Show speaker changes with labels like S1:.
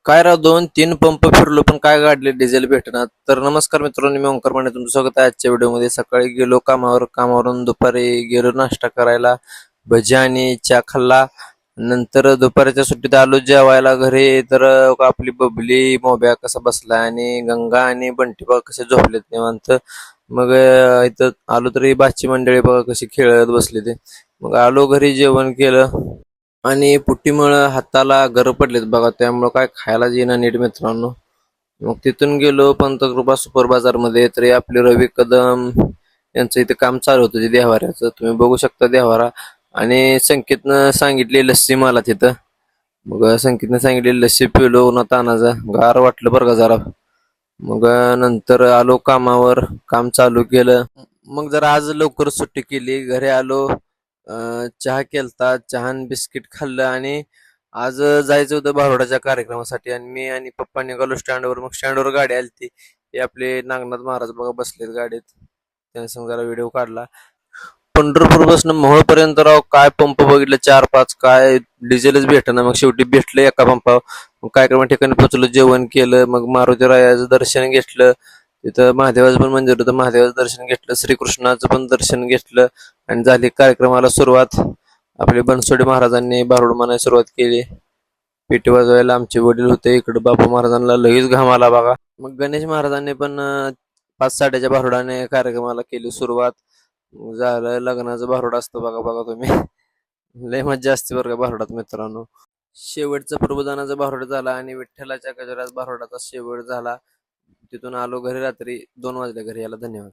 S1: काय राव 2-3 पंप फिरलो पण काय गाडले डिझेल भेटणार. तर नमस्कार मित्रांनो, मी ओंकार पांडे तुमचं स्वागत आहे आजच्या व्हिडिओमध्ये. सकाळी गेलो कामावरून दुपारी गेलो नाश्ता करायला, भजी आणि चहा खाल्ला. नंतर दुपारच्या सुट्टीत आलो जेवायला घरी. तर आपली बबली मोब्या कसा बसला आणि गंगा आणि बंटी बघा कसे झोपलेत निवांत. मग इथं आलो तरी बाची मंडळी बघा कशी खेळत बसली ते. मग आलो घरी जेवण केलं आणि पुट्टीमुळं हाताला गर पडलेत बघा, त्यामुळं काय खायलाच येईना नीट मित्रांनो. मग तिथून गेलो पंतकृपा सुपर बाजारमध्ये. तरी आपले रवी कदम यांचं इथे काम चालू होतं ते देव्हाऱ्याचं, तुम्ही बघू शकता देव्हारा. आणि संकेतनं सांगितली लस्सी मला तिथं. मग संकेतनं सांगितली लस्सी पिलो ना तानाचा गार वाटलं बरं का जरा. मग नंतर आलो कामावर, काम चालू केलं. मग जरा आज लवकर सुट्टी केली, घरी आलो. चहा केलता, चहा आणि बिस्किट खाल्लं. आणि आज जायचं होतं भारुडाच्या कार्यक्रमासाठी आणि मी आणि पप्पा निघालो स्टँडवर. मग स्टँडवर गाडी आली ती आपले नागनाथ महाराज बघा बसलेत गाडीत, त्यांनी जरा व्हिडिओ काढला. पंढरपूर पासून मोहोळपर्यंत राव काय पंप बघितलं 4-5, काय डिझेलच भेटना. मग शेवटी भेटलं एका पंपावर. मग कार्यक्रम ठिकाणी पोहोचलो, जेवण केलं. मग मारुती रायाचं दर्शन घेतलं. तिथं महादेवाचं पण मंदिर होतं, महादेवाचं दर्शन घेतलं. श्रीकृष्णाचं पण दर्शन घेतलं आणि झाली कार्यक्रमाला सुरुवात. आपले बनसोडे महाराजांनी भारुड म्हणायला सुरुवात केली. पेटी वाजवायला आमचे वडील होते इकडे. बापू महाराजांना लगेच घाम आला बघा. मग गणेश महाराजांनी पण 5-8च्या भारुडाने कार्यक्रमाला केली सुरुवात. झालं लग्नाचं भारुड असतं बघा बघा तुम्ही. लय मज्जा असते बरं का भारुडात मित्रांनो. शेवटचा प्रबोधनाचा भारुड झाला आणि विठ्ठलाच्या गजरात भारुडाचा शेवट झाला. तिथून आलो घरी रात्री 2 वाजले घरी यायला. धन्यवाद.